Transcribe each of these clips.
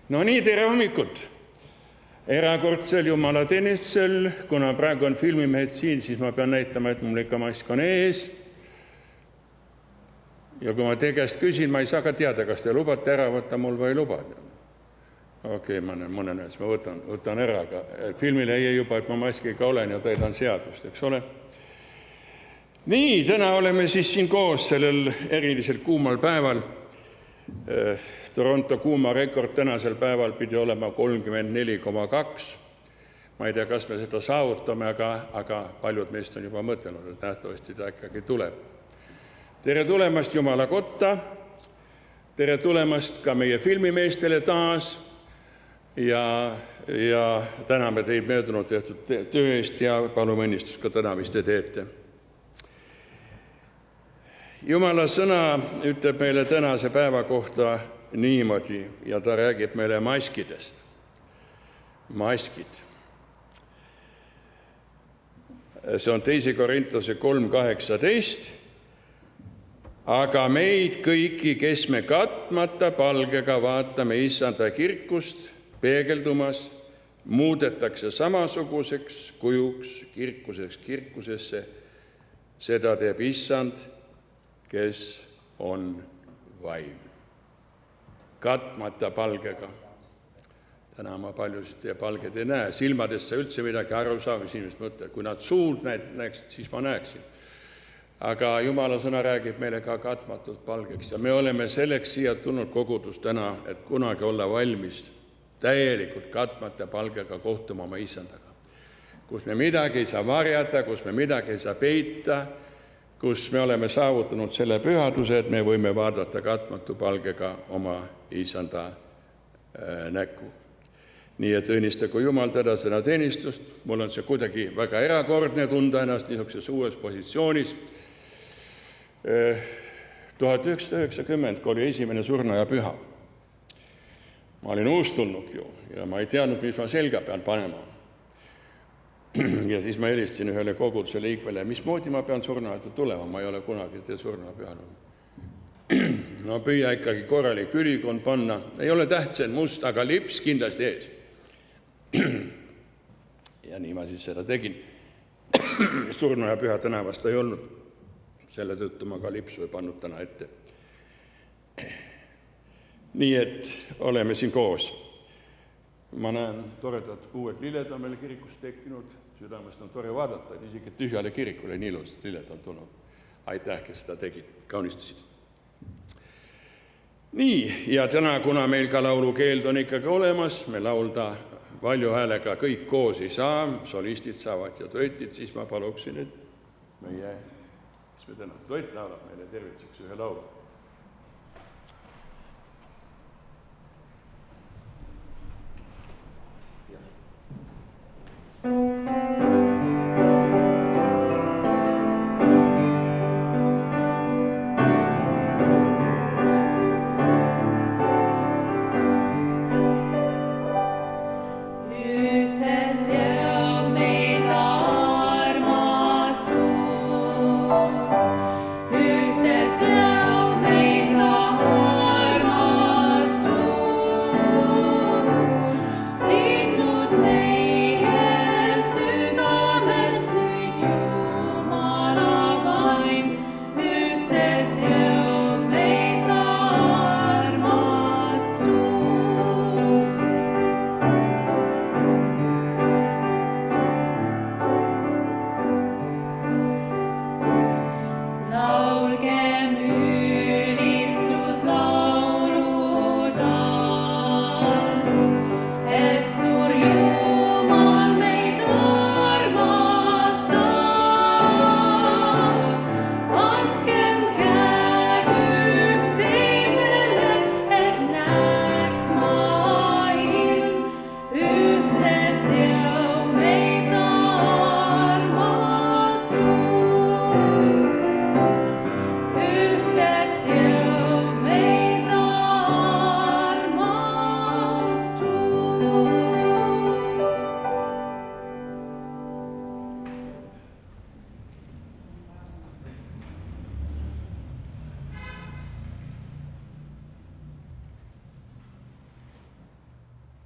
No nii, tere hommikut! Erakordsel jumalateenistusel, kuna praegu on filmimehed siin, siis ma pean näitama, et mul ikka mask on ees. Ja kui ma teie käest küsin, ma ei saa ka teada, kas te lubate ära võtta mul või ei luba. Okei, ma mõnen ees, ma võtan ära, aga filmile ei juba, et ma maskiga olen ja täidan seadust, eks ole. Nii, täna oleme siis siin koos sellel erilisel kuumal päeval. Toronto kuuma rekord tänasel päeval pidi olema 34,2. Ma ei tea, kas me seda saavutame, aga paljud meist on juba mõtelnud, et nähtavasti ta ikkagi tuleb. Tere tulemast Jumala kotta, tere tulemast ka meie filmimeestele taas ja täname teid möödunud tehtud töö eest ja palume õnnistust ka täna, mis te teete. Jumala sõna ütleb meile tänase päeva kohta niimoodi ja ta räägib meile maskidest. Maskid. See on 2. Korintuse 3:18. Aga meid kõiki, kes me katmata palgega vaatame Issanda kirkust peegeldumas, muudetakse samasuguseks kujuks kirkusesse. Seda teeb Issand, kes on vaim. Katmata palgega. Täna ma paljusid teie palged ei näe. Silmadest sa üldse midagi aru saa, mis inimesed mõtlevad. Kui nad suud näeksid, siis ma näeksin. Aga Jumala sõna räägib meile ka katmatud palgeks. Ja me oleme selleks siia tulnud kogudus täna, et kunagi olla valmis täielikult katmata palgega kohtuma oma Issandaga. Kus me midagi ei saa varjata, kus me midagi ei saa peita, kus me oleme saavutanud selle pühaduse, et me võime vaadata katmatu palgega oma Issanda näkku. Nii et õnnistagu Jumal teda seda teenistust. Mul on see kuidagi väga erakordne tunda ennast niisuguses uues positsioonis. 1990, kui oli esimene surnuaia püha. Ma olin uustulnuk ju ja ma ei teadnud, mis ma selga pean panema. Ja siis ma helistasin ühele koguduse liikmele, mismoodi ma pean surnuaeda tulema, ma ei ole kunagi tee surnuaia pühanud. No püüa ikkagi korralik ülikond panna, ei ole tähtsad must, aga lips kindlasti ees. Ja nii ma siis seda tegin. Surnuaia püha tänavast ei olnud, selle tõttu ma ka lipsu ei pannud täna ette. Nii et oleme siin koos. Ma näen toredad uued lilled on meil kirikus tekkinud, südamest on tore vaadata, et isegi tühjale kirikule nii ilusad lilled on tulnud. Aitäh, kes seda tegid, kaunistasid. Nii, ja täna, kuna meil ka laulukeeld on ikkagi olemas, me laulda valju häälega kõik koos ei saa, solistid saavad ja duetid, siis ma paluksin, et meie, mis me täna, duett laulab meile tervituseks ühe laulu. Ühte seab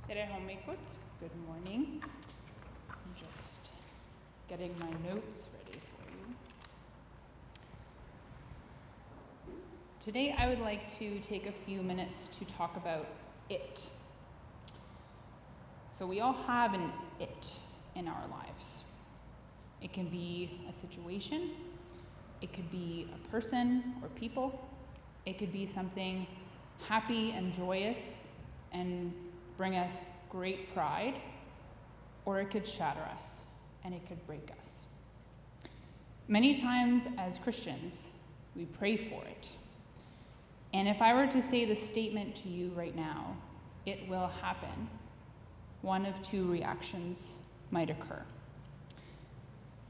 Terehomikut, good morning. I'm just getting my notes ready for you. Today I would like to take a few minutes to talk about it. So we all have an it in our lives. It can be a situation, it could be a person or people, it could be something happy and joyous and bring us great pride, or it could shatter us and it could break us. Many times as Christians, we pray for it. And if I were to say the statement to you right now, it will happen, one of two reactions might occur.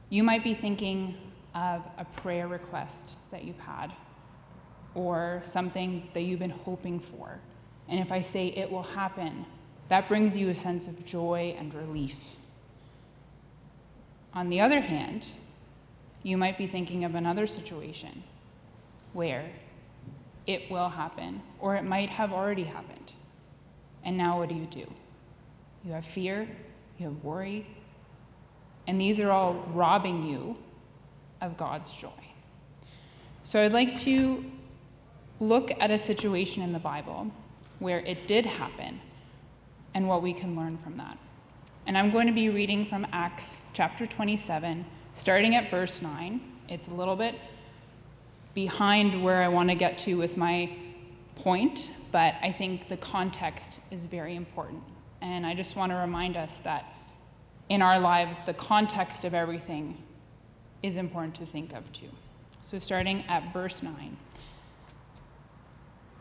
You might be thinking of a prayer request that you've had, or something that you've been hoping for. And if I say it will happen, that brings you a sense of joy and relief. On the other hand, you might be thinking of another situation where it will happen, or it might have already happened. And now what do? You have fear, you have worry, and these are all robbing you of God's joy. So I'd like to look at a situation in the Bible where it did happen and what we can learn from that. And I'm going to be reading from Acts chapter 27, starting at verse 9. It's a little bit behind where I want to get to with my point, but I think the context is very important. And I just want to remind us that in our lives, the context of everything is important to think of too. So starting at verse 9.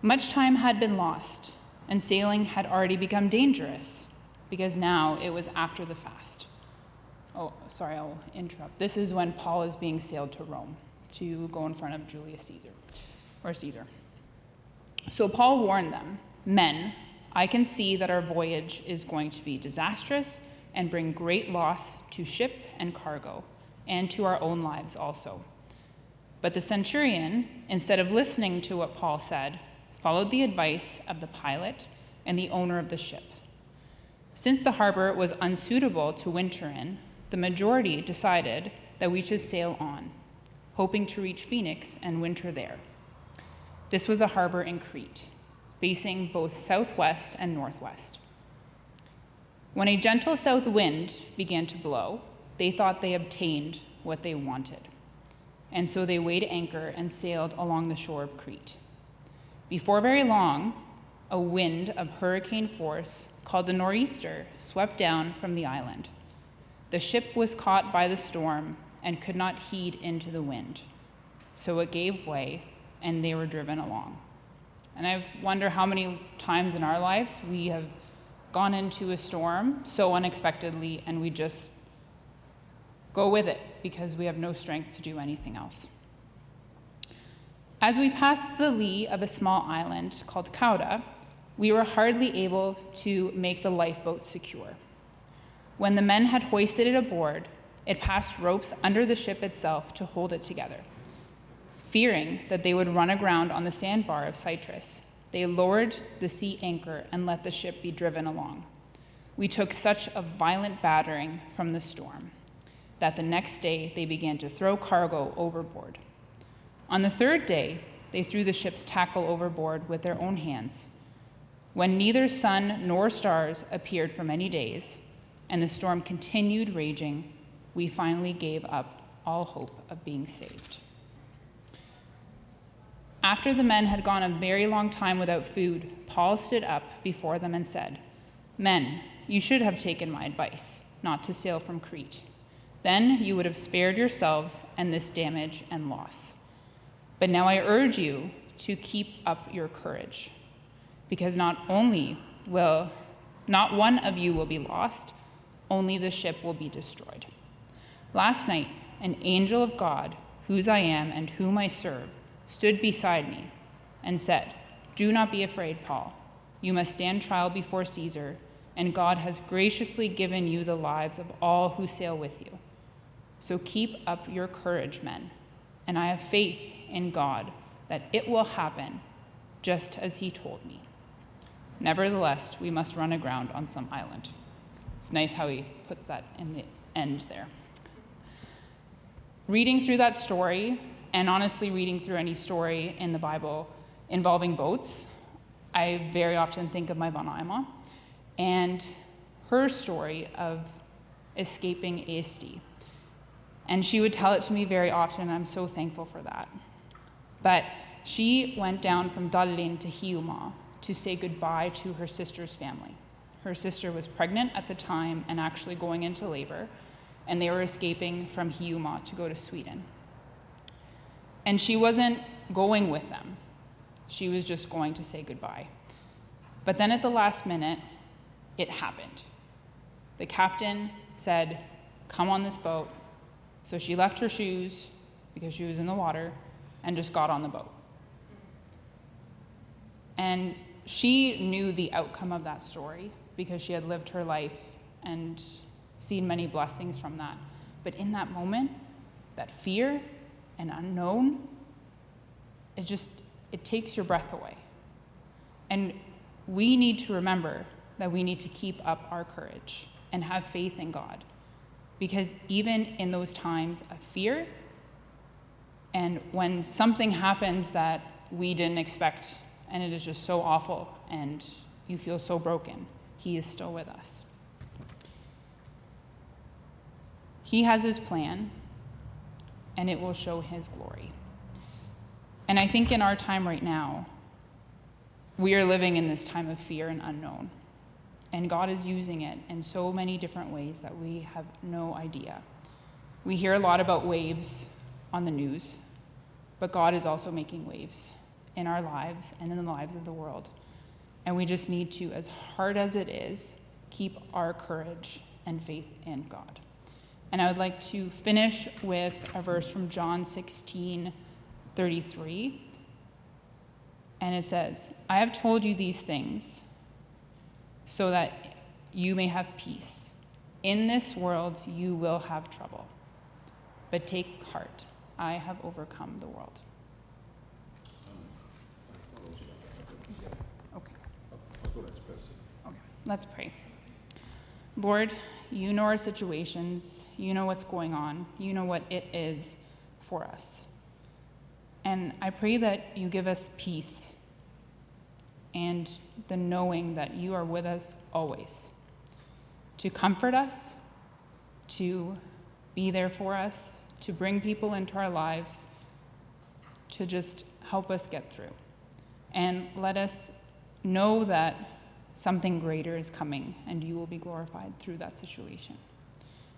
Much time had been lost, and sailing had already become dangerous, because now it was after the fast. Oh, sorry, I'll interrupt. This is when Paul is being sailed to Rome to go in front of Julius Caesar, or Caesar. So Paul warned them, "Men, I can see that our voyage is going to be disastrous and bring great loss to ship and cargo, and to our own lives also." But the centurion, instead of listening to what Paul said, followed the advice of the pilot and the owner of the ship. Since the harbor was unsuitable to winter in, the majority decided that we should sail on, hoping to reach Phoenix and winter there. This was a harbor in Crete, facing both southwest and northwest. When a gentle south wind began to blow, they thought they obtained what they wanted. And so they weighed anchor and sailed along the shore of Crete. Before very long, a wind of hurricane force called the nor'easter swept down from the island. The ship was caught by the storm and could not heed into the wind. So it gave way and they were driven along. And I wonder how many times in our lives we have gone into a storm so unexpectedly and we just go with it because we have no strength to do anything else. As we passed the lee of a small island called Cauda, we were hardly able to make the lifeboat secure. When the men had hoisted it aboard, it passed ropes under the ship itself to hold it together. Fearing that they would run aground on the sandbar of Cyprus, they lowered the sea anchor and let the ship be driven along. We took such a violent battering from the storm that the next day they began to throw cargo overboard. On the third day, they threw the ship's tackle overboard with their own hands. When neither sun nor stars appeared for many days, and the storm continued raging, we finally gave up all hope of being saved. After the men had gone a very long time without food, Paul stood up before them and said, "Men, you should have taken my advice, not to sail from Crete. Then you would have spared yourselves and this damage and loss. But now I urge you to keep up your courage, because not one of you will be lost, only the ship will be destroyed." Last night, an angel of God, whose I am and whom I serve, stood beside me and said, "Do not be afraid, Paul. You must stand trial before Caesar, and God has graciously given you the lives of all who sail with you. So keep up your courage, men, and I have faith in God that it will happen just as he told me." Nevertheless, we must run aground on some island. It's nice how he puts that in the end there. Reading through that story, and honestly reading through any story in the Bible involving boats, I very often think of my Vanaima and her story of escaping Eesti. And she would tell it to me very often, and I'm so thankful for that. But she went down from Tallinn to Hiiumaa to say goodbye to her sister's family. Her sister was pregnant at the time and actually going into labor, and they were escaping from Hiiumaa to go to Sweden. And she wasn't going with them. She was just going to say goodbye. But then at the last minute, it happened. The captain said, "Come on this boat." So she left her shoes because she was in the water and just got on the boat. And she knew the outcome of that story because she had lived her life and seen many blessings from that. But in that moment, that fear and unknown, it takes your breath away. And we need to remember that we need to keep up our courage and have faith in God. Because even in those times of fear, and when something happens that we didn't expect, and it is just so awful, and you feel so broken, He is still with us. He has His plan, and it will show His glory. And I think in our time right now, we are living in this time of fear and unknown. And God is using it in so many different ways that we have no idea. We hear a lot about waves on the news, but God is also making waves in our lives and in the lives of the world. And we just need to, as hard as it is, keep our courage and faith in God. And I would like to finish with a verse from John 16:33. And it says, "I have told you these things so that you may have peace. In this world you will have trouble. But take heart, I have overcome the world." Okay, let's pray. Lord, you know our situations. You know what's going on. You know what it is for us. And I pray that you give us peace and the knowing that you are with us always, to comfort us, to be there for us, to bring people into our lives, to just help us get through. And let us know that something greater is coming and you will be glorified through that situation.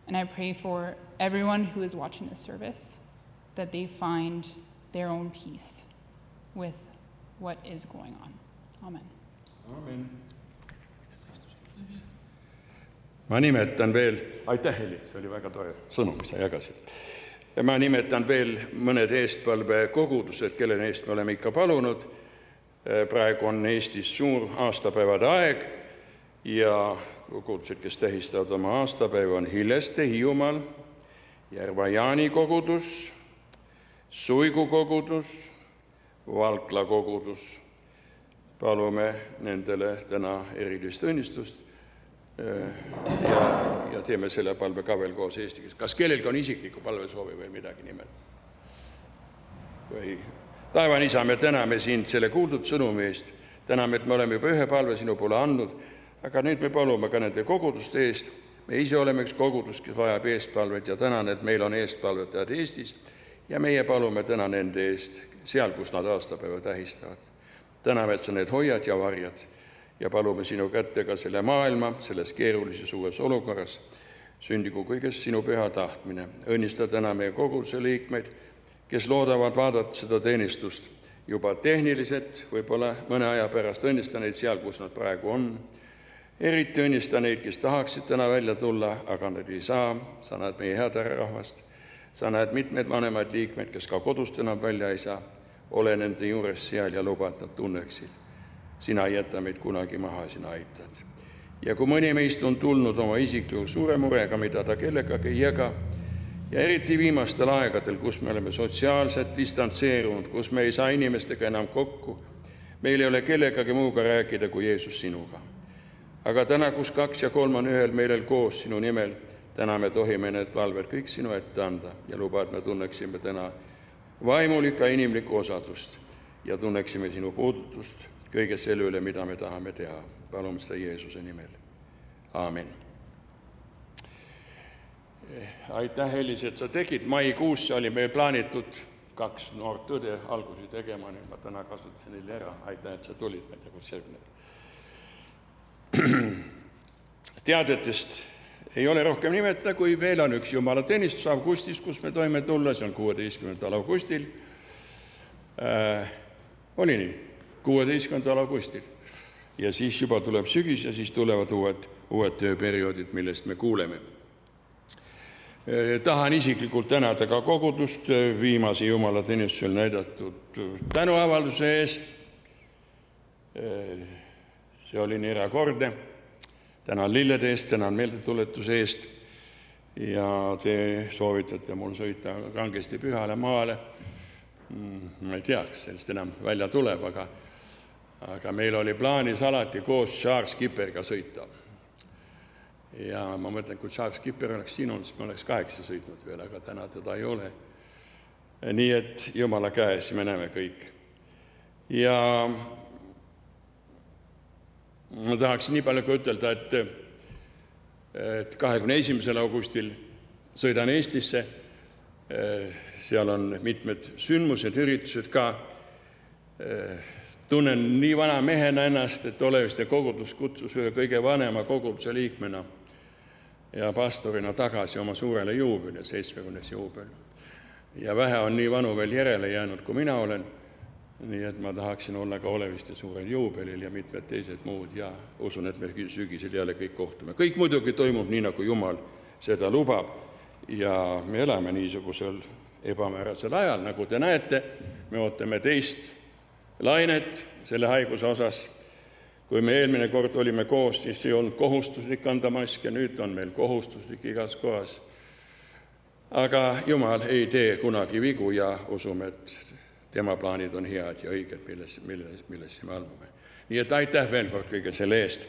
And I pray for everyone who is watching this service that they find their own peace with what is going on. Amen. Amen. Ma nimetan veel, aitäh Heli, see oli väga tore sõnum, mis sa jagasid. Ja ma nimetan veel mõned eestpalvekogudused, kelle eest me oleme ikka palunud. Praegu on Eestis suur aastapäevade aeg ja kogudused, kes tähistavad oma aastapäeva, on Hilleste Hiiumaal, Järva-Jaani kogudus, Suigu kogudus, Valkla kogudus. Palume nendele täna erilist õnnistust ja teeme selle palve ka veel koos eesti keeles. Kas kellelgi on isikliku palvesoovi või midagi nimetada? Taevane Isa, me täname sind selle kuuldud sõnumi eest. Täname, et me oleme juba ühe palve sinu poole andnud, aga nüüd me palume ka nende koguduste eest. Me ise oleme üks kogudus, kes vajab eestpalvet ja tänan, et meil on eestpalvetajad Eestis ja meie palume täna nende eest seal, kus nad aastapäeva tähistavad. Täname, et sa need hoiad ja varjad ja palume sinu kätte ka selle maailma, selles keerulises uues olukorras. Sündigu kõigest sinu püha tahtmine. Õnnista täna meie koguduse liikmeid, kes loodavad vaadata seda teenistust juba tehniliselt, võib-olla mõne aja pärast õnnista neid seal, kus nad praegu on. Eriti õnnista neid, kes tahaksid täna välja tulla, aga nad ei saa. Sa näed meie head rahvast. Sa näed mitmed vanemaid liikmed, kes ka kodust enam välja ei saa. Ole nende juures seal ja luba, et nad tunneksid. Sina ei jäta meid kunagi maha, sina aitad. Ja kui mõni meist on tulnud oma isikliku suure murega, mida ta kellegagi ei jaga, ja eriti viimastel aegadel, kus me oleme sotsiaalselt distantseerunud, kus me ei saa inimestega enam kokku, Meil ei ole kellegagi muuga rääkida kui Jeesus sinuga. Aga täna, kus 2 ja 3 on ühel meelel koos sinu nimel, täna me tohime need palved kõik sinu ette anda ja luba, et me tunneksime täna vaimulikku ja inimlikku osadust ja tunneksime sinu puudutust kõige selle üle, mida me tahame teha. Palume seda Jeesuse nimel. Aamen. Aitäh, Elis, et sa tegid. Maikuusse oli meil plaanitud 2 noort õde algusi tegema, nüüd ma täna kasutasin neile ära. Aitäh, et sa tulid, ma ei tea, kus järgmine. Teadetest ei ole rohkem nimetada, kui veel on üks jumalateenistus augustis, kus me tohime tulla, see on 16. augustil. Oli nii? 16. augustil. Ja siis juba tuleb sügis ja siis tulevad uued tööperioodid, millest me kuuleme. Tahan isiklikult tänada ka kogudust viimase jumalateenistusel näidatud tänuavalduse eest. See oli nii erakordne. Tänan lillede eest, tänan meeldetuletuse eest ja te soovitate mul sõita kangesti pühale maale. Ma ei tea, kas sellest enam välja tuleb, aga meil oli plaanis alati koos Charles Kipperiga sõita. Ja ma mõtlen, kui Charles Kipper oleks siin olnud, siis me oleks 8 sõitnud veel, aga täna teda ei ole. Nii et Jumala käes me näeme kõik. Ja ma tahaksin nii palju ütelda, et 21. augustil sõidan Eestisse. Seal on mitmed sündmused, üritused ka. Tunnen nii vana mehena ennast, et Oleviste kogudus kutsus ühe kõige vanema koguduse liikmena ja pastorina tagasi oma suurele juubeli, 70. juubeli. Ja vähe on nii vanu veel järele jäänud, kui mina olen. Nii et ma tahaksin olla ka Oleviste suurel juubelil ja mitmed teised muud ja usun, et me sügisel jälle kõik kohtume. Kõik muidugi toimub nii, nagu Jumal seda lubab ja me elame niisugusel ebamäärasel ajal. Nagu te näete, me ootame teist lainet selle haiguse osas. Kui me eelmine kord olime koos, siis ei olnud kohustuslik anda maske, nüüd on meil kohustuslik igas kohas. Aga Jumal ei tee kunagi vigu ja usume, et tema plaanid on head ja õiged, millesse me almume. Nii et aitäh veel kord kõige selle eest.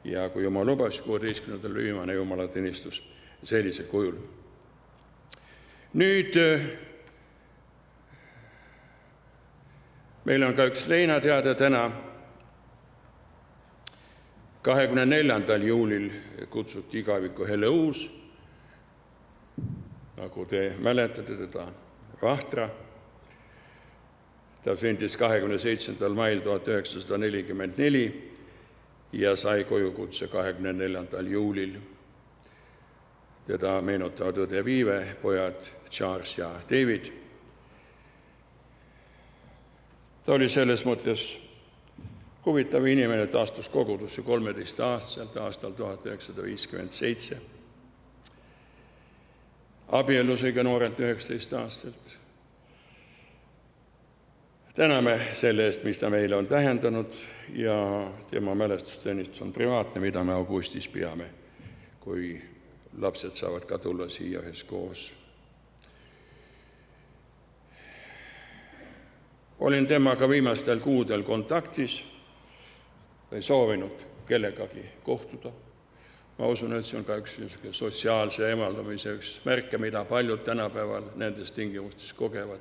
Ja kui Jumal lubab, siis 16. viimane jumalateenistus sellisel kujul. Nüüd meil on ka üks leinateade täna. 24. juulil kutsuti igaviku Hele Uus, nagu te mäletate teda, Vahtra. Ta sündis 27. mail 1944 ja sai kojukutse 24. juulil. Teda meenutavad õde Viive, pojad Charles ja David. Ta oli selles mõttes huvitav inimene, et astus kogudusse 13-aastaselt aastal 1957. Abiellus õige noorelt 19-aastaselt. Täname selle eest, mis ta meile on tähendanud ja tema mälestusteenistus on privaatne, mida me augustis peame, kui lapsed saavad ka tulla siia üheskoos. Olin temaga viimastel kuudel kontaktis, ta ei soovinud kellegagi kohtuda. Ma usun, et see on ka üks sotsiaalse emaldamise üks märke, mida paljud tänapäeval nendes tingimustes kogevad.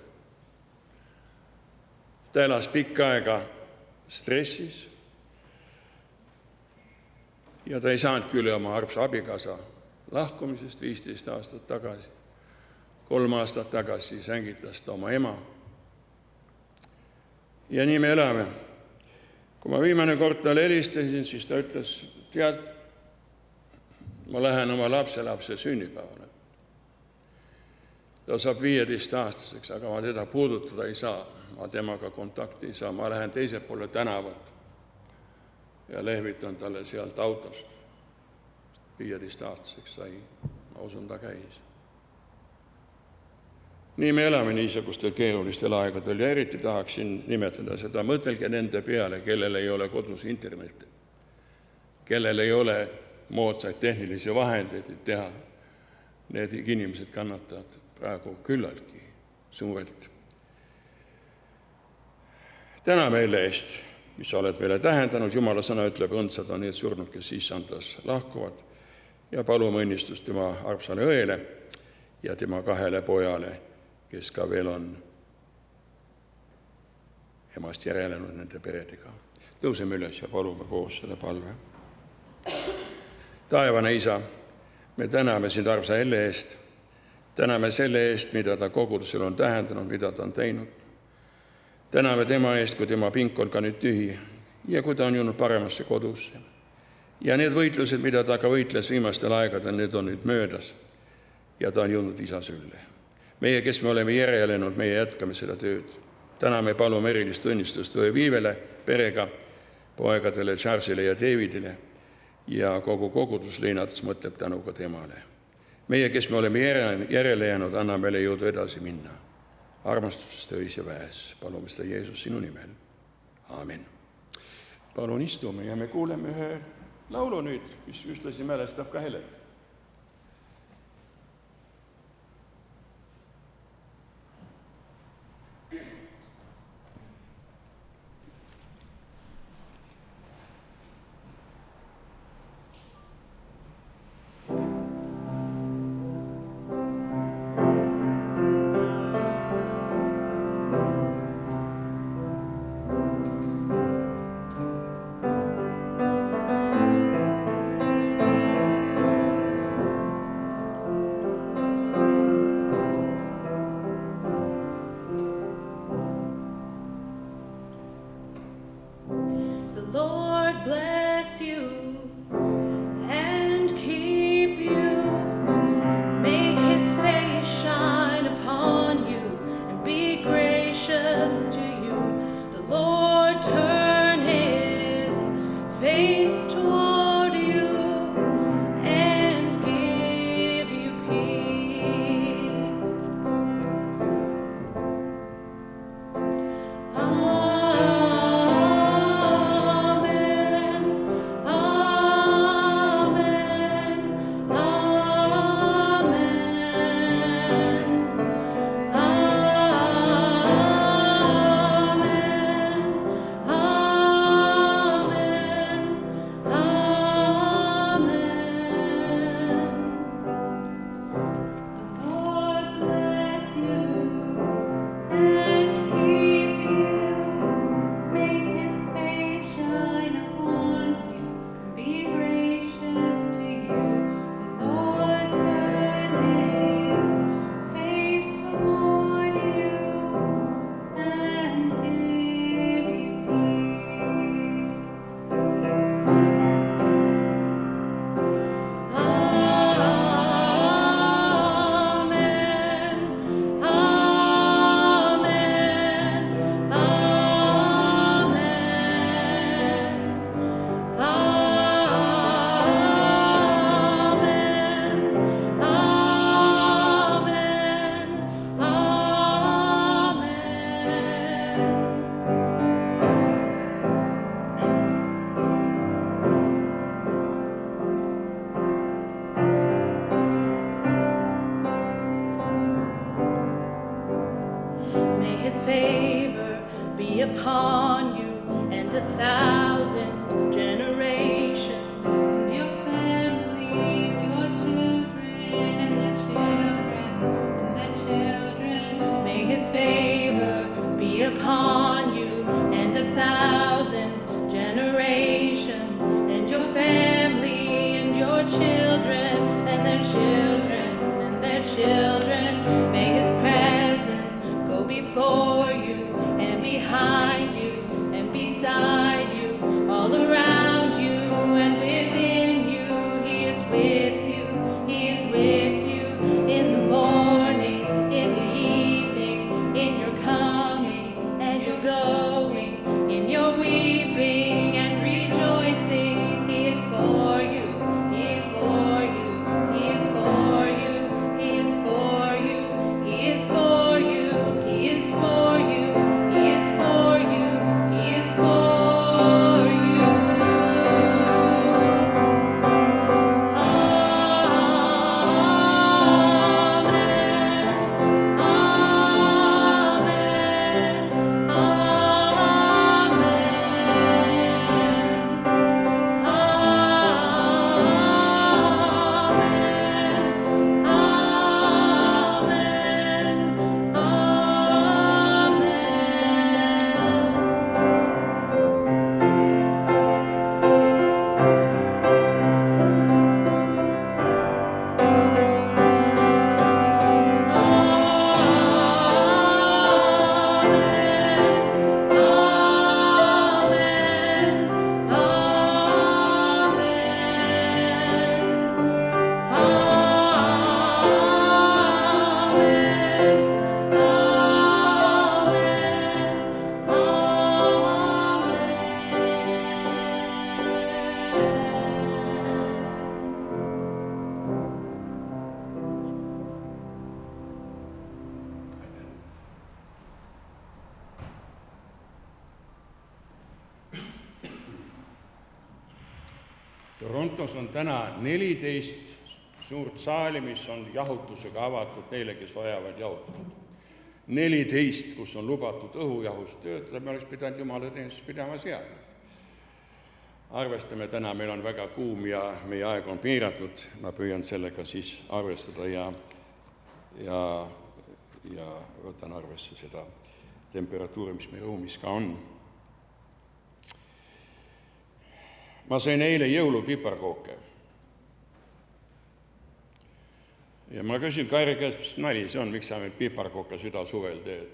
Ta elas pikka aega stressis ja ta ei saanud küll oma armsa abikaasa lahkumisest 15 aastat tagasi. 3 aastat tagasi sängitas ta oma ema. Ja nii me elame. Kui ma viimane kord talle helistasin, siis ta ütles, tead, ma lähen oma lapselapse sünnipäevale. Ta saab 15-aastaseks, aga ma teda puudutada ei saa. Ma temaga kontakti ei saa. Ma lähen teise poole tänavat ja lehvitan talle sealt autost. 15-aastaseks sai. Ma usun, ta käis. Nii me elame niisugustel keerulistel aegadel ja eriti tahaksin nimetada seda. Mõtelge nende peale, kellel ei ole kodus internet, kellel ei ole moodsaid tehnilisi vahendeid teha. Need inimesed kannatavad praegu küllaltki suurelt. Täna meile eest mis sa oled meile tähendanud. Jumala sõna ütleb, õndsad on need surnud, kes issandas lahkuvad, ja palume õnnistust tema armsale õele ja tema 2 pojale, kes ka veel on emast järelenud nende peredega. Tõuseme üles ja palume koos selle palve. Taevane Isa, me täname sind armsa Elle eest, täname selle eest, mida ta kogudusel on tähendanud, mida ta on teinud. Täname tema eest, kui tema pink on ka nüüd tühi ja kui ta on jõudnud paremasse kodusse. Ja need võitlused, mida ta ka võitles viimastel aegadel, need on nüüd möödas ja ta on jõudnud isa sülle. Meie, kes me oleme järelenud, meie jätkame seda tööd. Täna me palume erilist õnnistust õe Viivele, perega, poegadele Charlesile ja Davidile ja kogu kogudus Leinades mõtleb tänu ka temale. Meie, kes me oleme järele jäänud, anna meile jõudu edasi minna. Armastusest öis ja väes. Palume seda Jeesus sinu nimel. Aamen. Palun istume ja me kuuleme ühe laulu nüüd, mis ühtlasi mälestab ka Helet. Amen. Torontos on täna 14 suurt saali, mis on jahutusega avatud neile, kes vajavad jahutada. 14, kus on lubatud õhujahus töötada, me oleks pidanud Jumala teenistust pidama seal. Arvestame täna, meil on väga kuum ja meie aeg on piiratud, ma püüan sellega siis arvestada ja võtan arvesse seda temperatuuri, mis meie ruumis ka on. Ma sain eile jõulupiparkooke. Ja ma küsin Kairi käest, mis nali see on, miks sa meil piparkooke süda suvel teed?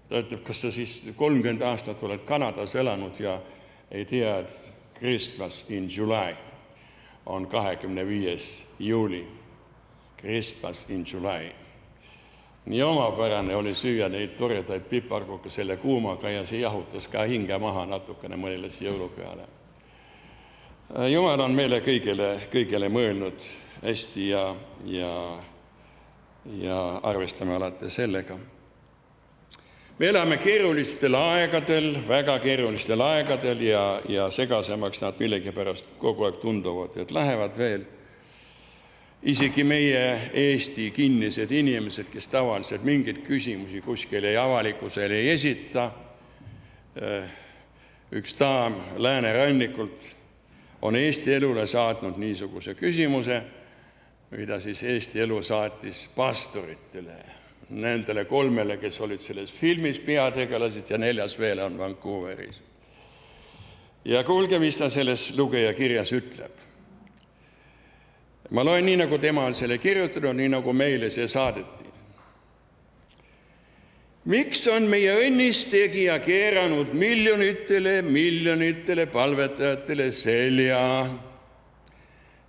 Ta ütleb, kas sa siis 30 aastat oled Kanadas elanud ja ei tea, et Christmas in July on 25. juuli. Christmas in July. Nii omapärane oli süüa neid toredaid piparkooke selle kuumaga ja see jahutas ka hinge maha natukene mõeles jõulupeale. Jumal on meile kõigele mõelnud hästi ja arvestame alati sellega. Me elame keerulistel aegadel, väga keerulistel aegadel ja segasemaks nad millegipärast kogu aeg tunduvad, et lähevad veel. Isegi meie Eesti kinnised inimesed, kes tavaliselt mingeid küsimusi kuskile avalikkusele ei esita. Üks daam Läänerannikult on Eesti Elule saatnud niisuguse küsimuse, mida siis Eesti Elu saatis pastoritele, nendele 3, kes olid selles filmis peategelased ja 4 veel on Vancouveris. Ja kuulge, mis ta selles lugeja kirjas ütleb. Ma loen nii, nagu tema on selle kirjutanud, nii nagu meile see saadeti. Miks on meie õnnistegija keeranud miljonitele palvetajatele selja?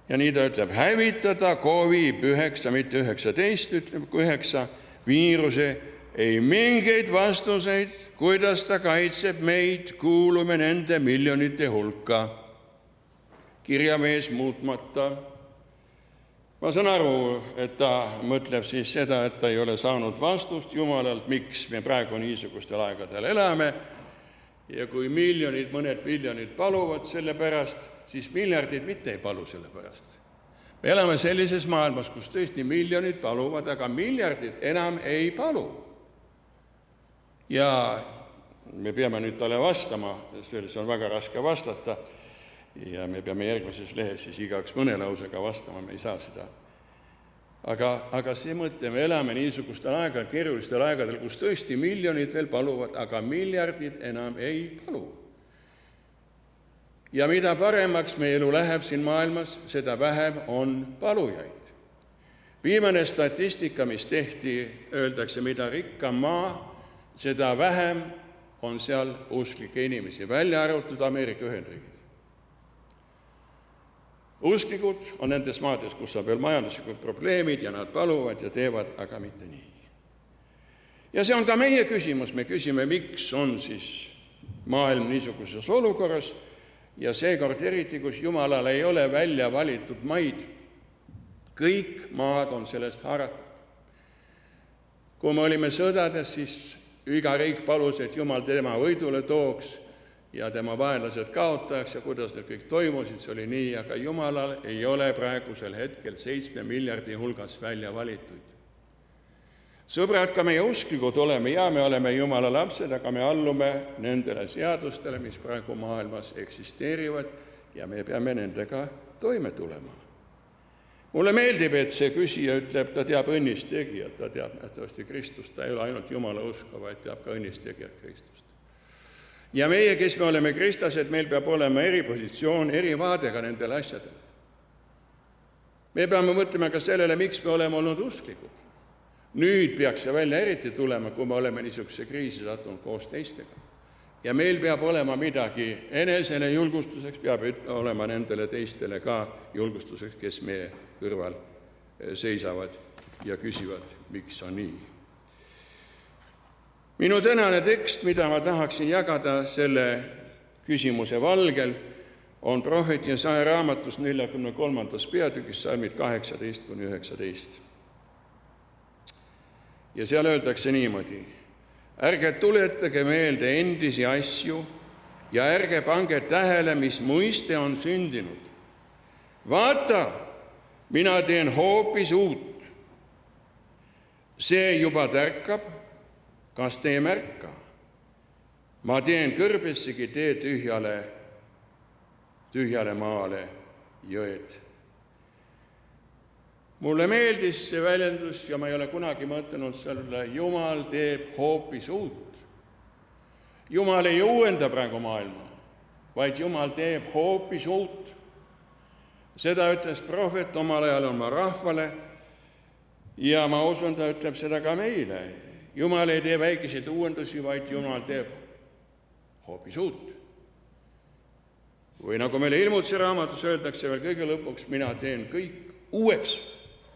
Ja nii ta ütleb, hävitada COVID-19, mitte 19, ütleb 9 viiruse, ei mingeid vastuseid, kuidas ta kaitseb meid, kuulume nende miljonite hulka. Kirjamees muutmata. Ma saan aru, et ta mõtleb siis seda, et ta ei ole saanud vastust Jumalalt, miks me praegu niisugustel aegadel elame. Ja kui mõned miljonid paluvad selle pärast, siis miljardid mitte ei palu selle pärast. Me elame sellises maailmas, kus tõesti miljonid paluvad, aga miljardid enam ei palu. Ja me peame nüüd talle vastama, selles on väga raske vastata. Ja me peame järgmises lehes siis igaks mõne lausega vastama, me ei saa seda. Aga see mõte, me elame niisugustel aegadel, keerulistel aegadel, kus tõesti miljonid veel paluvad, aga miljardid enam ei palu. Ja mida paremaks meie elu läheb siin maailmas, seda vähem on palujaid. Viimane statistika, mis tehti, öeldakse, mida rikkam maa, seda vähem on seal usklikke inimesi, välja arvatud Ameerika Ühendriigid. Usklikud on nendes maades, kus on veel majanduslikud probleemid ja nad paluvad ja teevad, aga mitte nii. Ja see on ka meie küsimus, me küsime, miks on siis maailm niisuguses olukorras ja seekord eriti, kus Jumalal ei ole välja valitud maid. Kõik maad on sellest haaratud. Kui me olime sõdades, siis iga riik palus, et Jumal tema võidule tooks ja tema vaenlased kaotaks ja kuidas need kõik toimusid, see oli nii, aga Jumalal ei ole praegusel hetkel 7 miljardi hulgas välja valituid. Sõbrad, ka meie usklikud oleme ja me oleme Jumala lapsed, aga me allume nendele seadustele, mis praegu maailmas eksisteerivad ja me peame nendega toime tulema. Mulle meeldib, et see küsija ütleb, ta teab õnnistegijat, ta teab nähtavasti Kristust, ta ei ole ainult Jumala usku, vaid teab ka õnnistegijat Kristust. Ja meie, kes me oleme kristlased, meil peab olema eripositsioon, erivaadega nendele asjadele. Me peame mõtlema ka sellele, miks me oleme olnud usklikud. Nüüd peaks see välja eriti tulema, kui me oleme niisuguse kriisi sattunud koos teistega. Ja meil peab olema midagi enesele julgustuseks, peab olema nendele teistele ka julgustuseks, kes meie kõrval seisavad ja küsivad, miks on nii. Minu tänane tekst, mida ma tahaksin jagada selle küsimuse valgel, on prohvet Jesaja raamatus 43. peatükis salmid 18-19. Ja seal öeldakse niimoodi, ärge tuletage meelde endisi asju, ja ärge pange tähele, mis muiste on sündinud. Vaata, mina teen hoopis uut. See juba tärkab, kas te ei märka? Ma teen kõrbessegi tee tühjale maale jõed. Mulle meeldis see väljendus ja ma ei ole kunagi mõtelnud selle, Jumal teeb hoopis uut. Jumal ei uuenda praegu maailma, vaid Jumal teeb hoopis uut. Seda ütles prohvet omal ajal oma rahvale ja ma usun, ta ütleb seda ka meile. Jumal ei tee väikeseid uuendusi, vaid Jumal teeb hoopis uut. Või nagu meile Ilmutuse raamatus öeldakse veel kõige lõpuks, mina teen kõik uueks,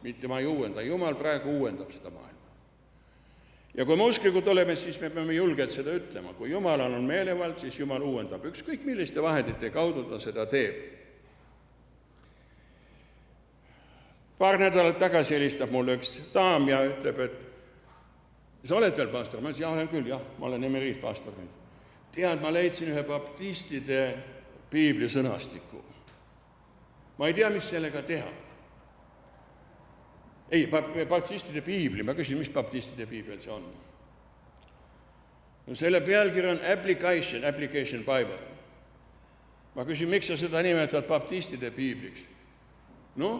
mitte ma ei uuenda. Jumal praegu uuendab seda maailma. Ja kui me usklikud oleme, siis me peame julgelt seda ütlema. Kui Jumalal on meelevald, siis Jumal uuendab. Ükskõik milliste vahendite kaudu ta seda teeb. Paar nädalat tagasi helistab mulle üks daam ja ütleb, et sa oled veel pastor? Ma ütlesin, olen küll, ma olen emeriitpastor. Tead, ma leidsin ühe baptistide piibli sõnastiku. Ma ei tea, mis sellega teha. Ei, baptistide piibli. Ma küsin, mis baptistide piibel see on? No, selle pealkiri on Application Bible. Ma küsin, miks sa seda nimetad baptistide piibliks? No,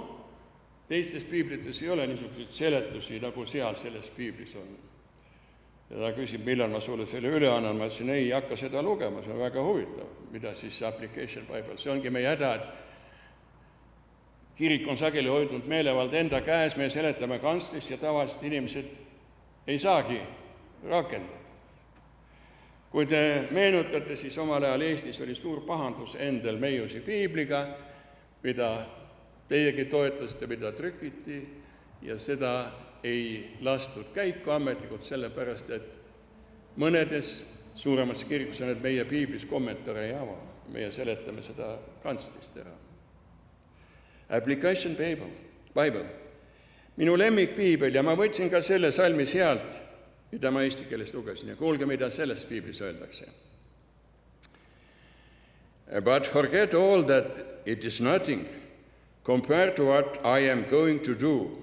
teistes piiblites ei ole niisuguseid seletusi, nagu seal selles piiblis on. Ja ta küsib, millal ma sulle selle üle annan. Ma ütlesin, ei hakka seda lugema, see on väga huvitav. Mida siis see Application Bible? See ongi meie häda, et kirik on sageli hoidnud meelevald enda käes, me seletame kantslis ja tavaliselt inimesed ei saagi rakendada. Kui te meenutate, siis omal ajal Eestis oli suur pahandus Endel Meiusi piibliga, mida teiegi toetasite, mida trükiti ja seda ei lastud käiku ametlikult, sellepärast, et mõnedes suuremas kirikus on, et meie piiblis kommentaare ei ava. Meie seletame seda kantslist ära. Application Bible. Minu lemmikpiibel ja ma võtsin ka selle salmi sealt, mida ma eesti keeles lugesin. Ja kuulge, mida selles piiblis öeldakse. But forget all that it is nothing compared to what I am going to do.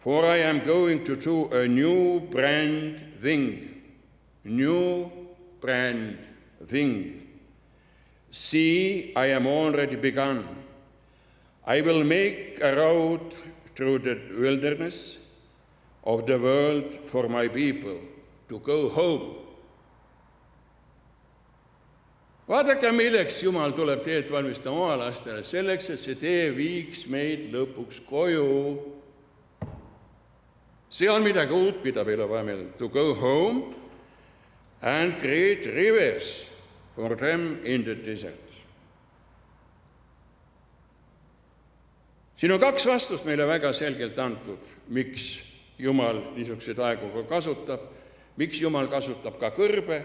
For I am going to do a new brand thing. New brand thing. See, I am already begun. I will make a road through the wilderness of the world for my people to go home. Vaadake, milleks Jumal tuleb teed valmistama oma lastele, selleks, et see tee viiks meid lõpuks koju. See on midagi uut, mida meil on vaja meelde. To go home and create rivers for them in the desert. Siin on kaks vastust meile väga selgelt antud, miks Jumal niisuguseid aegu ka kasutab, miks Jumal kasutab ka kõrbe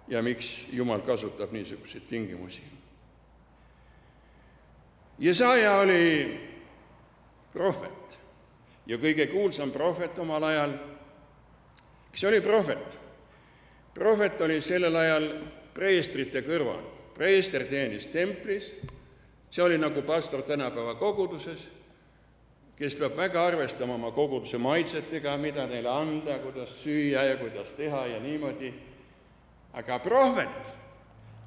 ja miks Jumal kasutab niisuguseid tingimusi. Jesaja oli prohvet. Ja kõige kuulsam prohvet omal ajal, kes oli prohvet? Prohvet oli sellel ajal preestrite kõrval. Preester teenis templis, see oli nagu pastor tänapäeva koguduses, kes peab väga arvestama oma koguduse maitsetega, mida neile anda, kuidas süüa ja kuidas teha ja niimoodi. Aga prohvet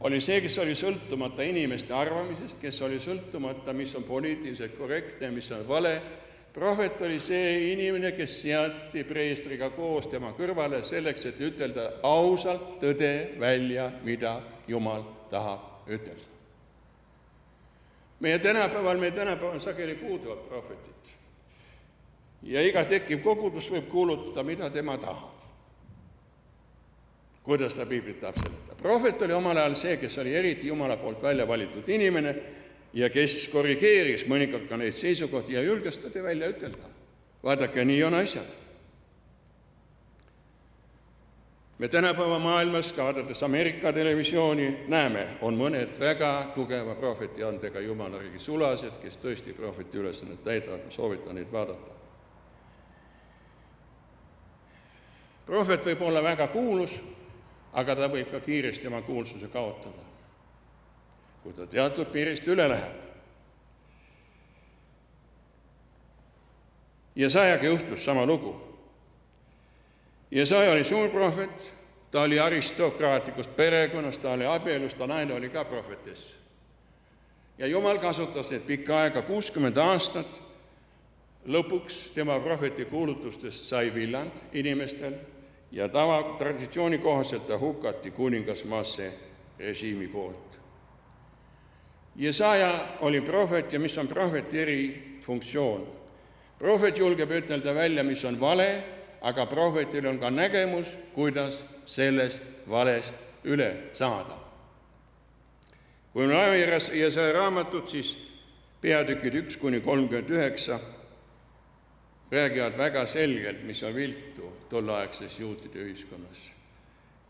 oli see, kes oli sõltumata inimeste arvamisest, kes oli sõltumata, mis on poliitiliselt korrektne, mis on vale. Prohvet oli see inimene, kes seati preestriga koos tema kõrvale selleks, et ütelda ausalt tõde välja, mida Jumal tahab ütelda. Meie tänapäeval sageli puuduvad prohvetid. Ja iga tekkiv kogudus võib kuulutada, mida tema tahab. Kuidas ta piiblit tahab seletada. Prohvet oli omal ajal see, kes oli eriti Jumala poolt välja valitud inimene, ja kes korrigeeris mõnikord ka neid seisukohti ja julges tõde välja ütelda. Vaadake, nii on asjad. Me tänapäeva maailmas, ka vaadates Ameerika televisiooni, näeme, on mõned väga tugeva prohveti andega Jumala riigi sulased, kes tõesti prohveti ülesannet täidavad, ma soovitan neid vaadata. Prohvet võib olla väga kuulus, aga ta võib ka kiiresti oma kuulsuse kaotada, kui ta teatud piirist üle läheb. Jesajaga juhtus sama lugu. Jesaja oli suur prohvet, ta oli aristokraatlikust perekonnast, ta oli abielus, ta naine oli ka prohvetess. Ja Jumal kasutas neid pikka aega, 60 aastat. Lõpuks tema prohveti kuulutustest sai villand inimestel ja traditsiooni kohaselt ta hukati kuningas Masse režiimi poolt. Jesaja oli prohvet ja mis on prohveti erifunktsioon. Prohvet julgeb ütelda välja, mis on vale, aga prohvetil on ka nägemus, kuidas sellest valest üle saada. Kui me loeme Jesaja raamatut, siis peatükid 1-39 räägivad väga selgelt, mis on viltu tolleaegses juutide ühiskonnas.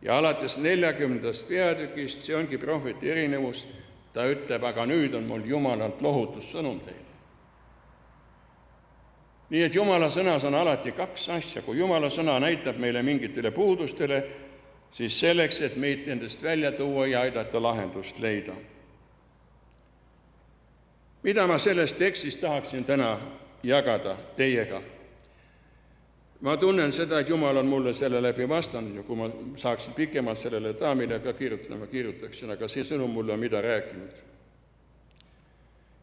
Ja alates 40. peatükist, see ongi prohveti erinevus, ta ütleb, aga nüüd on mul Jumalalt lohutussõnum teile. Nii et Jumala sõnas on alati kaks asja. Kui Jumala sõna näitab meile mingitele puudustele, siis selleks, et meid nendest välja tuua ja aidata lahendust leida. Mida ma sellest tekstist tahaksin täna jagada teiega? Ma tunnen seda, et Jumal on mulle selle läbi vastanud ja kui ma saaksin pikemalt sellele daamile ka kirjutada, ma kirjutaksin, aga see sõnum mulle on mida rääkinud.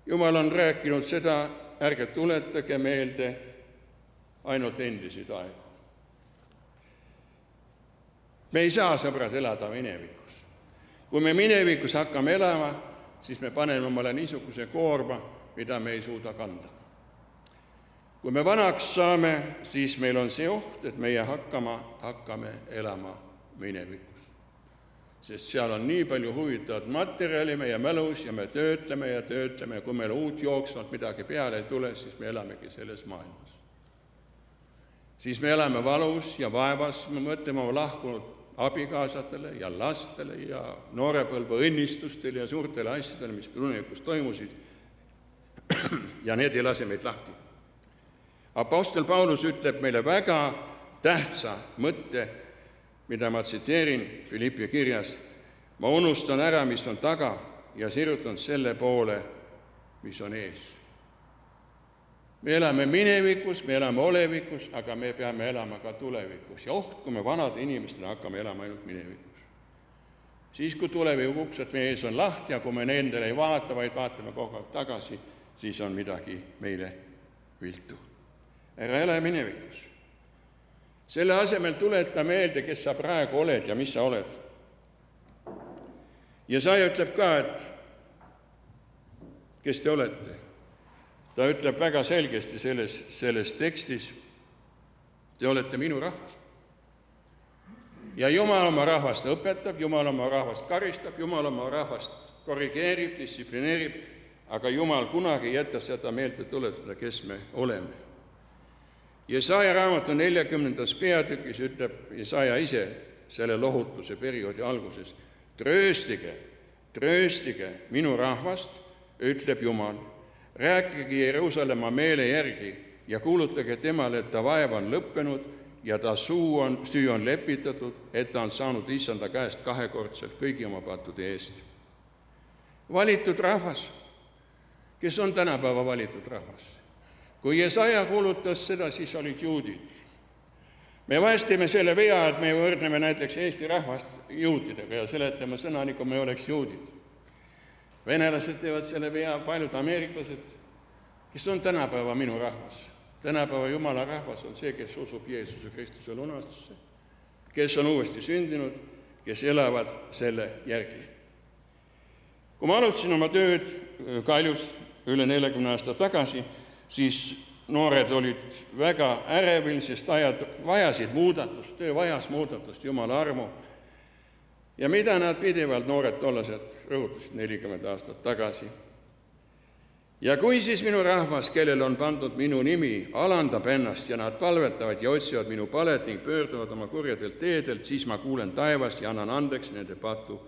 Jumal on rääkinud seda, ärge tuletage meelde ainult endiseid aegu. Me ei saa, sõbrad, elada minevikus. Kui me minevikus hakkame elama, siis me paneme omale niisuguse koorma, mida me ei suuda kanda. Kui me vanaks saame, siis meil on see oht, et meie hakkame elama minevikus. Sest seal on nii palju huvitavat materjali meie mälus ja me töötleme ja kui meil uut jooksvalt midagi peale ei tule, siis me elamegi selles maailmas. Siis me elame valus ja vaevas, me mõtleme oma lahkunud abikaasatele ja lastele ja noorepõlve õnnistustele ja suurtele asjadele, mis minevikus toimusid ja need ei lase meid lahti. Apostel Paulus ütleb meile väga tähtsa mõtte, mida ma tsiteerin Filippi kirjas. Ma unustan ära, mis on taga ja sirutan selle poole, mis on ees. Me elame minevikus, me elame olevikus, aga me peame elama ka tulevikus. Ja oht, kui me vanad inimestena hakkame elama ainult minevikus. Siis, kui tuleviku uksed meie ees on lahti ja kui me nendele ei vaata, vaid vaatame kogu aeg tagasi, siis on midagi meile viltu. Ära ele minevikus. Selle asemel tuleta meelde, kes sa praegu oled ja mis sa oled. Jesaja ütleb ka, et kes te olete. Ta ütleb väga selgesti selles tekstis, te olete minu rahvas. Ja Jumal oma rahvast õpetab, Jumal oma rahvast karistab, Jumal oma rahvast korrigeerib, distsiplineerib, aga Jumal kunagi ei jäta seda meelde tuletada, kes me oleme. Jesaja raamatu 40. peatükis ütleb Jesaja ise selle lohutuse perioodi alguses, trööstige minu rahvast, ütleb Jumal, rääkige Jeruusalemma meele järgi ja kuulutage temale, et ta vaev on lõppenud ja ta süü on lepitatud, et ta on saanud issanda käest kahekordselt kõigi oma pattude eest. Valitud rahvas, kes on tänapäeva valitud rahvas? Kui Jesaja kuulutas seda, siis olid juudid. Me vahestime selle vea, et me võrdneme näiteks Eesti rahvast juutidega ja seletame sõna, nagu me oleks juudid. Venelased teevad selle vea, paljud ameeriklased, kes on tänapäeva minu rahvas. Tänapäeva Jumala rahvas on see, kes usub Jeesuse Kristuse lunastusse, kes on uuesti sündinud, kes elavad selle järgi. Kui ma alustasin oma tööd Kaljus üle 40 aasta tagasi, siis noored olid väga ärevil, sest ajad vajasid muudatust, töö vajas muudatust, Jumala armu. Ja mida nad pidevalt noored tollased rõhutasid 40 aastat tagasi. Ja kui siis minu rahvas, kellel on pandud minu nimi, alandab ennast ja nad palvetavad ja otsivad minu palet ning pöörduvad oma kurjadelt teedelt, siis ma kuulen taevast ja annan andeks nende patu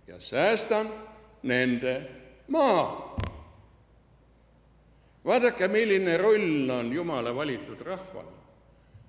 ja säästan nende maa. Vaadake, milline roll on Jumala valitud rahval.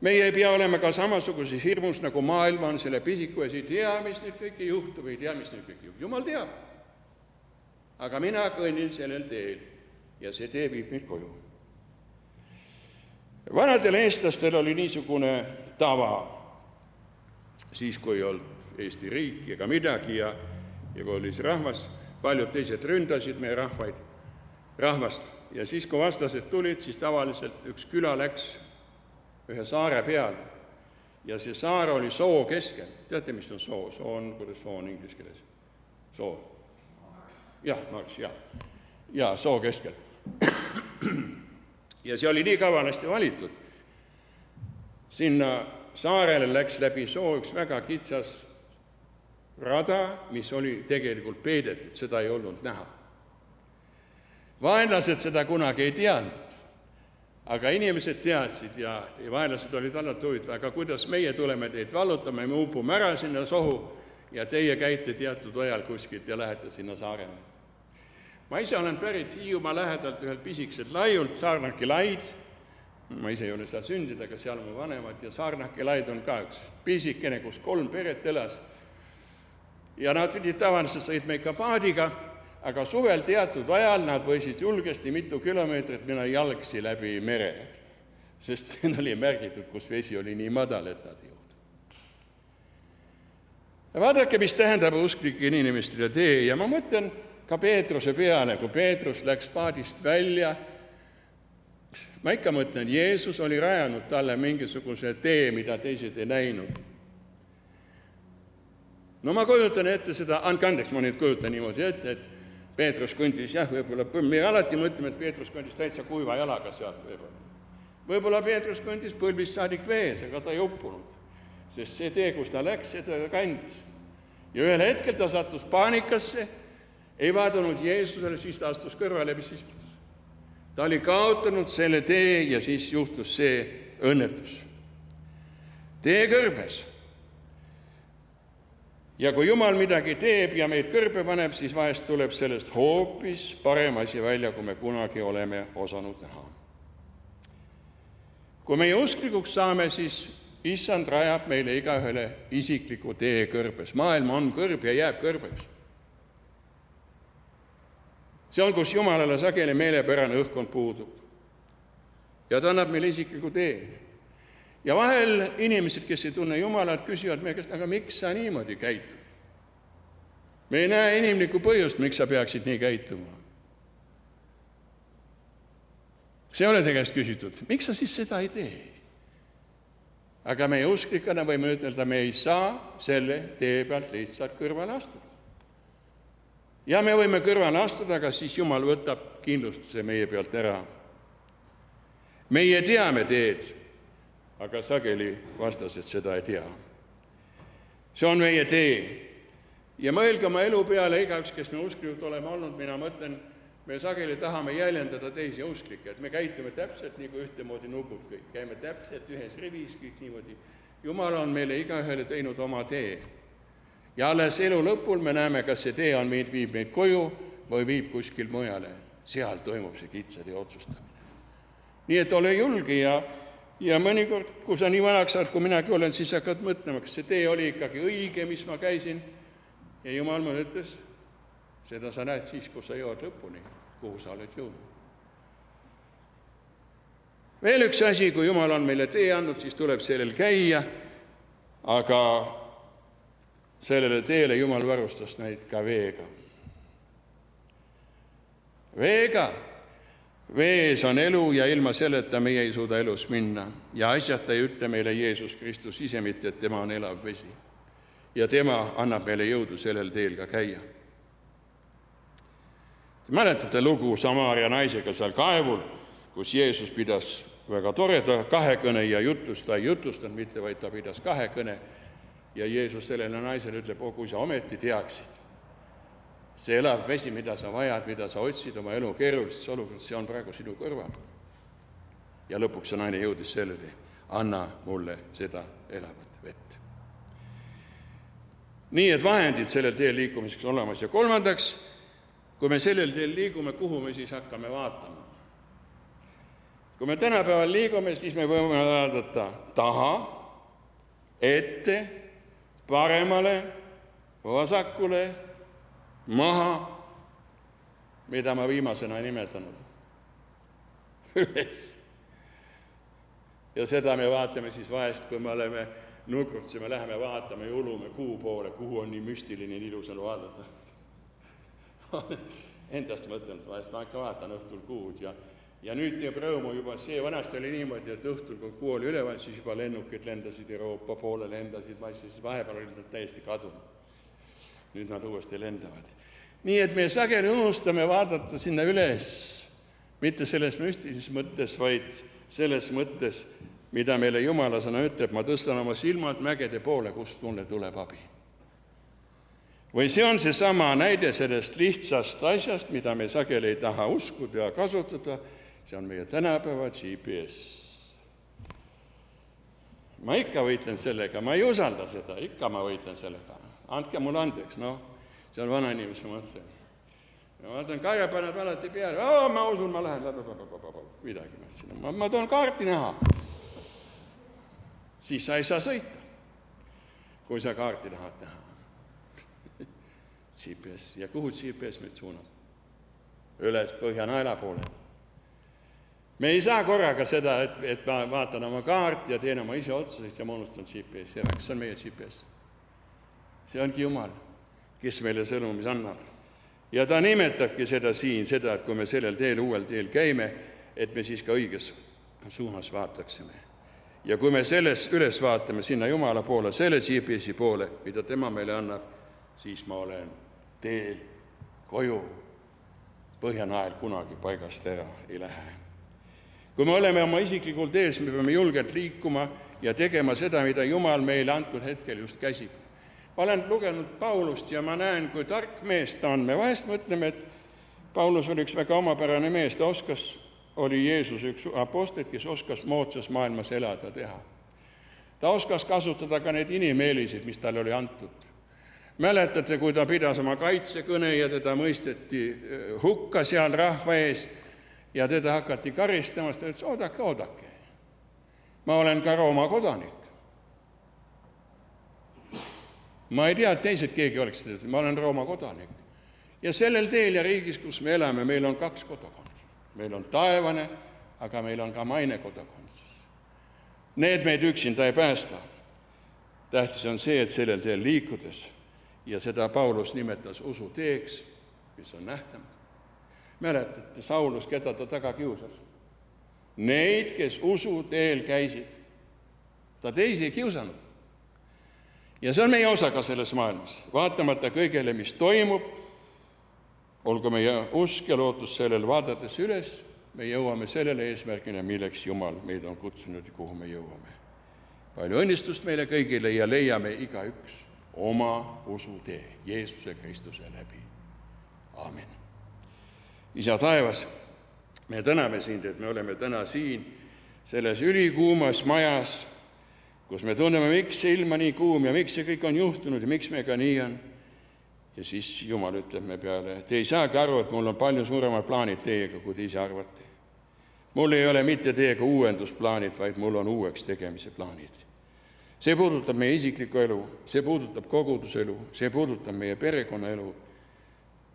Meie ei pea olema ka samasuguse hirmus, nagu maailm on selle pisiku ees, ei tea, mis nüüd kõike juhtub, ei tea, mis nüüd kõike juhtub. Jumal teab. Aga mina kõnnin sellel teel ja see tee viib mind koju. Vanadel eestlastel oli niisugune tava, siis kui ei olnud Eesti riik ega midagi ja kui oli see rahvas, paljud teised ründasid meie rahvast ja siis, kui vastased tulid, siis tavaliselt üks küla läks ühe saare peale ja see saar oli soo keskel. Teate, mis on soo? Soo on, kuidas soo on inglise keeles? Soo. Jah, Mars, jah. Ja, soo keskel. Ja see oli nii kavalasti valitud. Sinna saarele läks läbi soo üks väga kitsas rada, mis oli tegelikult peidetud, seda ei olnud näha. Vaenlased seda kunagi ei teadnud. Aga inimesed teadsid ja vaenlased olid alati huvitatud, aga kuidas meie tuleme teid vallutama, me upume ära sinna sohu ja teie käite teatud ajal kuskilt ja lähete sinna saarele. Ma ise olen pärit Hiiumaa lähedalt ühelt pisikesed laiult, Saarnaki laid. Ma ise ei ole seal sündinud, aga seal on vanemad ja Saarnaki laid on ka üks pisikene, kus 3 peret elas. Ja nad pidid tavaliselt sõitma ikka paadiga, aga suvel teatud ajal nad võisid julgesti mitu kilomeetrit minna jalgsi läbi mere, sest need oli märgitud, kus vesi oli nii madal, et nad ei jõudnud. Vaadake, mis tähendab usklike inimestele tee ja ma mõtlen ka Peetruse peale, kui Peetrus läks paadist välja, ma ikka mõtlen, Jeesus oli rajanud talle mingisuguse tee, mida teised ei näinud. No ma kujutan ette seda, andke andeks, ma nüüd kujutan niimoodi ette, et Peetrus kõndis, jah, võib-olla, me alati mõtleme, et Peetrus kõndis täitsa kuiva jalaga sealt võib-olla Peetrus kõndis põlvist saadik vees, aga ta ei uppunud, sest see tee, kus ta läks, seda kandis. Ja ühel hetkel ta sattus paanikasse, ei vaadanud Jeesusele, siis ta astus kõrvale, mis siis juhtus. Ta oli kaotanud selle tee ja siis juhtus see õnnetus. Tee kõrbes. Ja kui Jumal midagi teeb ja meid kõrbe paneb, siis vahest tuleb sellest hoopis parem asi välja, kui me kunagi oleme osanud näha. Kui meie usklikuks saame, siis Issand rajab meile igaühele isikliku tee kõrbes. Maailm on kõrb ja jääb kõrbeks. See on, kus Jumalale sageli meelepärane õhkkond puudub. Ja ta annab meile isikliku tee. Ja vahel inimesed, kes ei tunne Jumalat, küsivad meie käest, aga miks sa niimoodi käitud? Me ei näe inimlikku põhjust, miks sa peaksid nii käituma. See ei ole te käest küsitud, miks sa siis seda ei tee? Aga meie usklikana võime ütelda, me ei saa selle tee pealt lihtsalt kõrvale astuda. Ja me võime kõrvale astuda, aga siis Jumal võtab kindlustuse meie pealt ära. Meie teame teed, aga sageli vastased seda ei tea. See on meie tee. Ja mõelge oma elu peale, igaüks, kes me usklikud oleme olnud, mina mõtlen, me sageli tahame jäljendada teisi usklikke, et me käitume täpselt nii kui ühtemoodi nugud kõik, käime täpselt ühes rivis kõik niimoodi. Jumal on meile igaühele teinud oma tee. Ja alles elu lõpul me näeme, kas see tee on viib meid koju või viib kuskil mujale. Seal toimub see kitsade otsustamine. Nii et ole julge ja mõnikord, kui sa nii vanaks saad, kui minagi olen, siis hakkad mõtlema, kas see tee oli ikkagi õige, mis ma käisin. Ja Jumal mulle ütles, seda sa näed siis, kui sa jõuad lõpuni, kuhu sa oled jõudnud. Veel üks asi, kui Jumal on meile tee andnud, siis tuleb sellel käia, aga sellele teele Jumal varustas neid ka veega. Veega. Vees on elu ja ilma selleta meie ei suuda elus minna. Ja asjata ei ütle meile Jeesus Kristus ise mitte, et tema on elav vesi. Ja tema annab meile jõudu sellel teel ka käia. Te mäletate lugu Samaaria naisega seal kaevul, kus Jeesus pidas väga toreda kahekõne ja jutlust, ta ei jutlustanud mitte, vaid ta pidas kahekõne. Ja Jeesus sellele naisele ütleb, kui sa ometi teaksid. See elav vesi, mida sa vajad, mida sa otsid oma elu keerulistes olukorras, see on praegu sinu kõrval. Ja lõpuks see naine jõudis sellele, anna mulle seda elavat vett. Nii, et vahendid sellel teel liikumiseks olemas. Ja kolmandaks, kui me sellel teel liigume, kuhu me siis hakkame vaatama? Kui me tänapäeval liigume, siis me võime vaadata taha, ette, paremale, vasakule, maha, mida ma viimasena nimetanud. Üles. Ja seda me vaatame siis vahest, kui me oleme nukutsime, läheme vaatame ja ulume kuu poole, kuhu on nii müstiline, nii ilus on vaadata. Endast mõtlen, vahest ma ikka vaatan õhtul kuud ja nüüd teeb rõõmu juba see, vanasti oli niimoodi, et õhtul, kui kuu oli üleval, siis juba lennukid lendasid Euroopa poole, lendasid, siis vahepeal olid nad täiesti kadunud. Nüüd nad uuesti lendavad. Nii et me sageli unustame vaadata sinna üles, mitte selles müstilises mõttes, vaid selles mõttes, mida meile Jumala sõna ütleb, ma tõstan oma silmad mägede poole, kust mulle tuleb abi. Või see on seesama näide sellest lihtsast asjast, mida me sageli ei taha uskuda ja kasutada, see on meie tänapäeva GPS. Ma ikka võitlen sellega, ma ei usalda seda, ikka ma võitlen sellega. Andke mulle andeks, see on vana inimese mõte. Ja vaatan, Kaire paned alati peale, ma usun, ma lähen, midagi mõtlesin. Ma toon kaarti näha. Siis sa ei saa sõita, kui sa kaarti tahad näha. GPS. Ja kuhu GPS meid suunab? Üles Põhjanaela poole. Me ei saa korraga seda, et ma vaatan oma kaarti ja teen oma ise otsuseid ja ma unustan GPS. See on meie GPS. See ongi Jumal, kes meile sõnumis annab. Ja ta nimetabki seda siin, seda, et kui me sellel teel, uuel teel käime, et me siis ka õiges suunas vaataksime. Ja kui me selles üles vaatame sinna Jumala poole, selle GPS-i poole, mida tema meile annab, siis ma olen teel koju. Põhjanael kunagi paigast ära ei lähe. Kui me oleme oma isiklikul tees, me peame julgelt liikuma ja tegema seda, mida Jumal meile antud hetkel just käsib. Ma olen lugenud Paulust ja ma näen, kui tark mees ta on. Me vahest mõtleme, et Paulus oli üks väga omapärane mees, ta oli Jeesus üks apostlit, kes oskas moodsas maailmas elada teha. Ta oskas kasutada ka need inimeelisid, mis talle oli antud. Mäletate, kui ta pidas oma kaitsekõne ja teda mõisteti hukka seal rahva ees ja teda hakati karistama, ta ütles, oodake. Ma olen ka Rooma kodanik. Ma ei tea, et teised keegi oleks seda, ma olen Rooma kodanik. Ja sellel teel ja riigis, kus me elame, meil on 2 kodakondsus. Meil on taevane, aga meil on ka maine kodakondsus. Need meid üksinda ei päästa. Tähtis on see, et sellel teel liikudes, ja seda Paulus nimetas usuteeks, mis on nähtamatu. Mäletate Saulus, keda ta taga kiusas? Neid, kes usu teel käisid. Ta teisi ei kiusanud. Ja see on meie osa ka selles maailmas. Vaatamata kõigele, mis toimub, olgu meie usk ja lootus sellel vaadates üles, me jõuame sellele eesmärgile, milleks Jumal meid on kutsunud ja kuhu me jõuame. Palju õnnistust meile kõigile ja leiame igaüks oma usutee Jeesuse Kristuse läbi. Aamen. Isa taevas, me täname sind, et me oleme täna siin selles ülikuumas majas, kus me tunneme, miks see ilma nii kuum ja miks see kõik on juhtunud ja miks meiega nii on. Ja siis Jumal ütleb me peale, te ei saagi aru, et mul on palju suuremad plaanid teiega, kui te ise arvate. Mul ei ole mitte teiega uuendusplaanid, vaid mul on uueks tegemise plaanid. See puudutab meie isiklikku elu, see puudutab koguduselu, see puudutab meie perekonnaelu.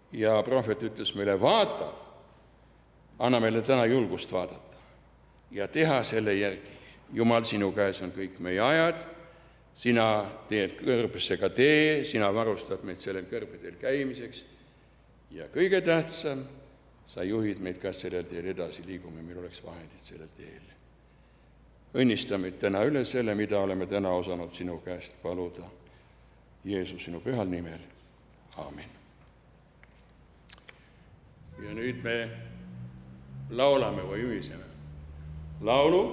Ja prohvet ütles meile, vaata, anna meile täna julgust vaadata ja teha selle järgi. Jumal, sinu käes on kõik meie ajad, sina teed kõrbesse ka tee, sina varustad meid sellel kõrbedel käimiseks ja kõige tähtsam, sa juhid meid ka sellel teel edasi liigume, meil oleks vahendid sellel teel. Õnnista meid täna üle selle, mida oleme täna osanud sinu käest paluda. Jeesus sinu pühal nimel. Aamen. Ja nüüd me laulame või ühiseme. Laulu,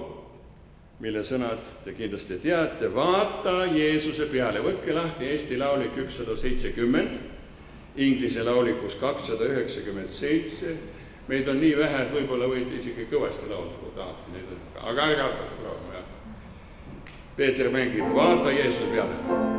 mille sõnad te kindlasti teate, vaata Jeesuse peale. Võtke lahti Eesti laulik 170, Inglise laulikus 297. Meid on nii vähe, et võib-olla võite isegi kõvasti laulda, kui tahate. Aga ärge hakata praegu. Peeter mängib, vaata Jeesuse peale.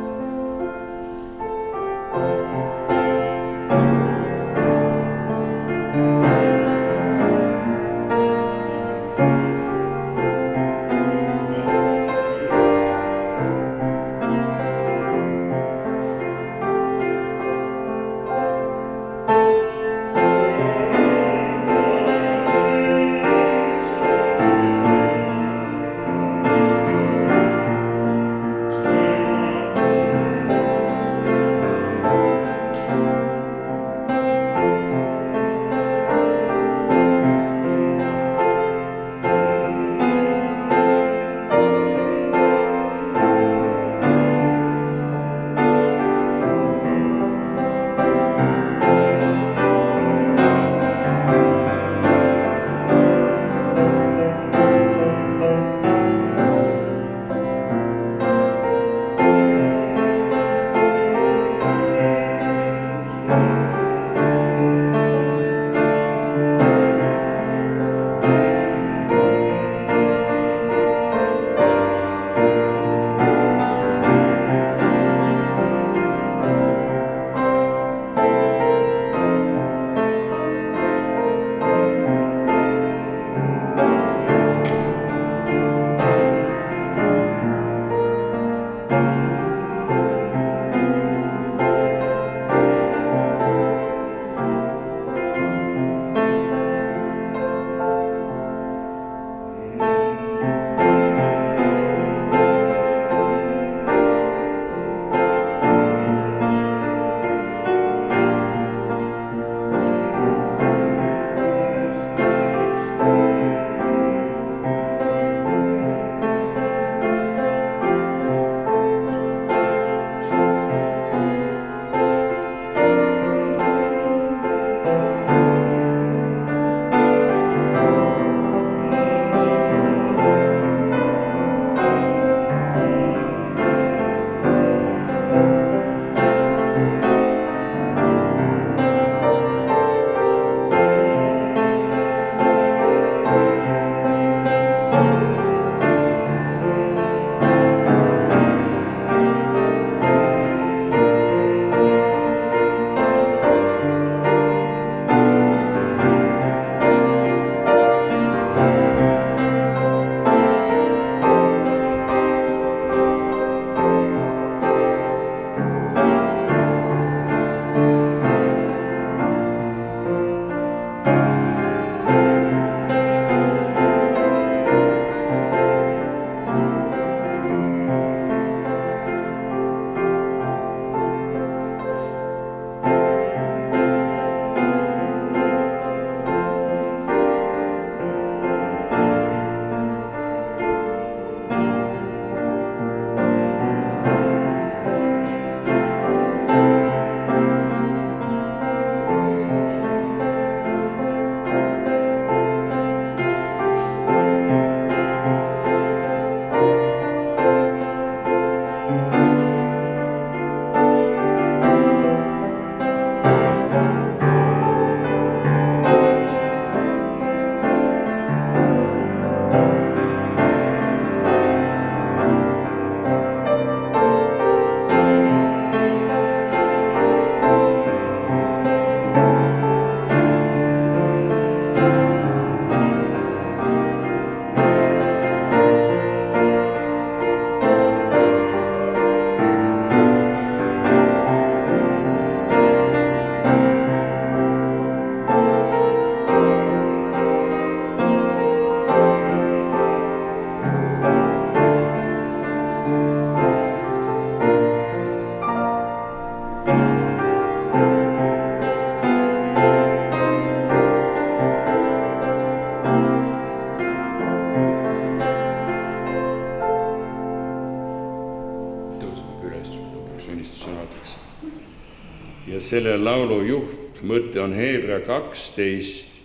ja selle laulu juhtmõte on Hebra 12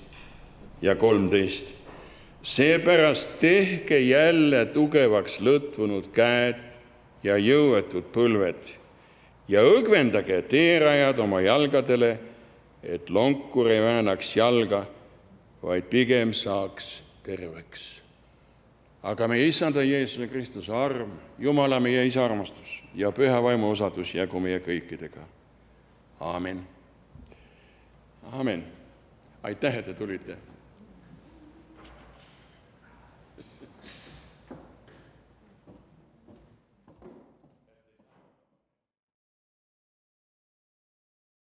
ja 13. Seepärast tehke jälle tugevaks lõtvunud käed ja jõuetud põlved ja õgvendage teerajad oma jalgadele, et lonkur ei väänaks jalga, vaid pigem saaks terveks. Aga meie Issanda Jeesuse Kristuse arm, Jumala meie Isa armastus ja Püha Vaimu osadus jäägu meie kõikidega. Aamen. Aamen. Aitäh, et te tulite.